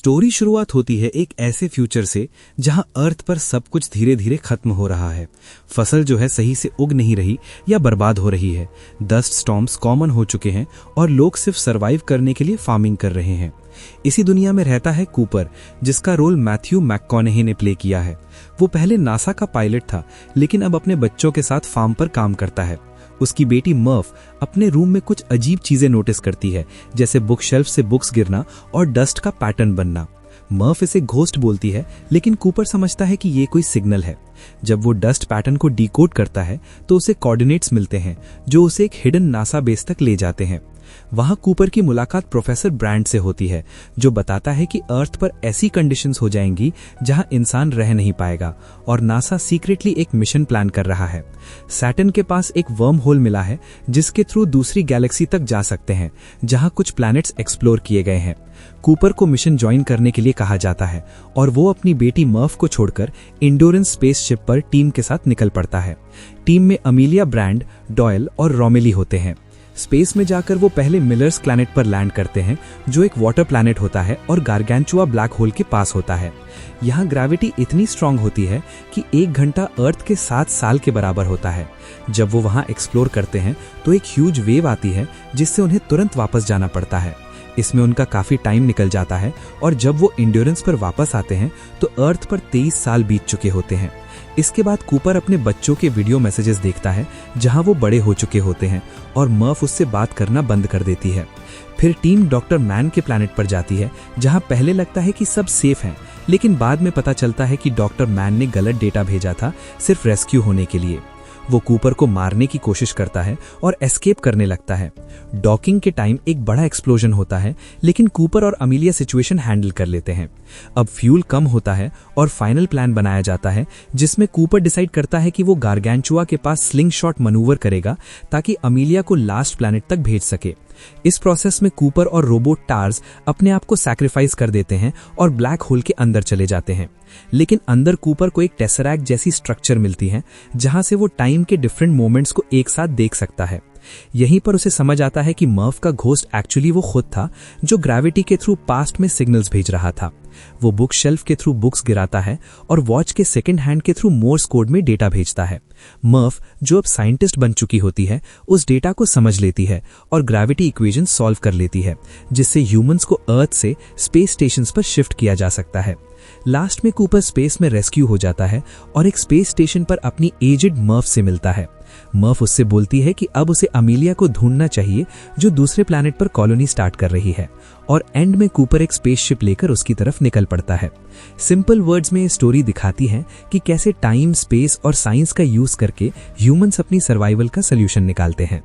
Story शुरुआत होती है एक ऐसे फ्यूचर से जहां अर्थ पर सब कुछ धीरे धीरे खत्म हो रहा है। फसल जो है सही से उग नहीं रही या बर्बाद हो रही है। डस्ट स्टॉर्म्स कॉमन हो चुके हैं और लोग सिर्फ सरवाइव करने के लिए फार्मिंग कर रहे हैं। इसी दुनिया में रहता है कूपर, जिसका रोल मैथ्यू मैककॉनहे ने प्ले किया है। वो पहले नासा का पायलट था, लेकिन अब अपने बच्चों के साथ फार्म पर काम करता है। उसकी बेटी मर्फ अपने रूम में कुछ अजीब चीजें नोटिस करती है, जैसे बुक शेल्फ से बुक्स गिरना और डस्ट का पैटर्न बनना। मर्फ इसे घोस्ट बोलती है, लेकिन कूपर समझता है कि ये कोई सिग्नल है। जब वो डस्ट पैटर्न को डिकोड करता है तो उसे कोऑर्डिनेट्स मिलते हैं जो उसे एक हिडन नासा बेस तक ले जाते हैं। वहां कूपर की मुलाकात प्रोफेसर ब्रांड से होती है, जो बताता है कि अर्थ पर ऐसी कंडीशंस हो जाएंगी जहां इंसान रह नहीं पाएगा और नासा सीक्रेटली एक मिशन प्लान कर रहा है। सैटर्न के पास एक वर्म होल मिला है जिसके थ्रू दूसरी गैलेक्सी तक जा सकते हैं, जहां कुछ प्लैनेट्स एक्सप्लोर किए गए हैं। कूपर को मिशन ज्वाइन करने के लिए कहा जाता है और वो अपनी बेटी मर्फ को छोड़कर इंड्योरेंस स्पेसशिप पर टीम के साथ निकल पड़ता है। टीम में अमीलिया ब्रांड, डॉयल और रोमेली होते हैं। स्पेस में जाकर वो पहले मिलर्स प्लैनेट पर लैंड करते हैं, जो एक वाटर प्लैनेट होता है और गारगेंचुआ ब्लैक होल के पास होता है। यहाँ ग्रेविटी इतनी स्ट्रांग होती है कि 1 घंटा अर्थ के 7 साल के बराबर होता है। जब वो वहाँ एक्सप्लोर करते हैं तो एक ह्यूज वेव आती है, जिससे उन्हें तुरंत वापस जाना पड़ता है। इसमें उनका काफी टाइम निकल जाता है और जब वो इंड्योरेंस पर वापस आते हैं तो अर्थ पर 23 साल बीत चुके होते हैं। इसके बाद कूपर अपने बच्चों के वीडियो मैसेजेस देखता है, जहां वो बड़े हो चुके होते हैं और मर्फ उससे बात करना बंद कर देती है। फिर टीम डॉक्टर मैन के प्लैनेट पर जाती है, जहां पहले लगता है कि सब सेफ हैं, लेकिन बाद में पता चलता है कि डॉक्टर मैन ने गलत डेटा भेजा था सिर्फ रेस्क्यू होने के लिए। वो कूपर को मारने की कोशिश करता है और एस्केप करने लगता है। डॉकिंग के टाइम एक बड़ा एक्सप्लोजन होता है, लेकिन कूपर और अमीलिया सिचुएशन हैंडल कर लेते हैं। अब फ्यूल कम होता है और फाइनल प्लान बनाया जाता है, जिसमें कूपर डिसाइड करता है कि वो गारगेंचुआ के पास स्लिंग शॉट मनूवर करेगा ताकि अमीलिया को लास्ट प्लैनेट तक भेज सके। इस प्रोसेस में कूपर और रोबोट टार्स अपने आप को सैक्रिफाइस कर देते हैं और ब्लैक होल के अंदर चले जाते हैं। लेकिन अंदर कूपर को एक टेसरैक्ट जैसी स्ट्रक्चर मिलती है, जहां से वो टाइम के डिफरेंट मोमेंट्स को एक साथ देख सकता है। यहीं पर उसे समझ आता है कि मर्फ का घोस्ट एक्चुअली वो खुद था, जो ग्रेविटी के थ्रू पास्ट में सिग्नल्स भेज रहा था। वो बुक शेल्फ के थ्रू बुक्स गिराता है और वॉच के सेकंड हैंड के थ्रू मोर्स कोड में डेटा भेजता है। मर्फ, जो अब साइंटिस्ट बन चुकी होती है, उस डेटा को समझ लेती है और ग्रेविटी इक्वेशन सॉल्व कर लेती है, जिससे ह्यूमंस को अर्थ से स्पेस स्टेशंस पर शिफ्ट किया जा सकता है। लास्ट में कूपर स्पेस में रेस्क्यू हो जाता है और एक स्पेस स्टेशन पर अपनी एजेड मर्फ से मिलता है। मर्फ उससे बोलती है कि अब उसे अमीलिया को ढूंढना चाहिए, जो दूसरे प्लैनेट पर कॉलोनी स्टार्ट कर रही है, और एंड में कूपर एक स्पेसशिप लेकर उसकी तरफ निकल पड़ता है। सिंपल वर्ड्स में ये स्टोरी दिखाती है कि कैसे टाइम, स्पेस और साइंस का यूज करके ह्यूमंस अपनी सर्वाइवल का सलूशन निकालते हैं।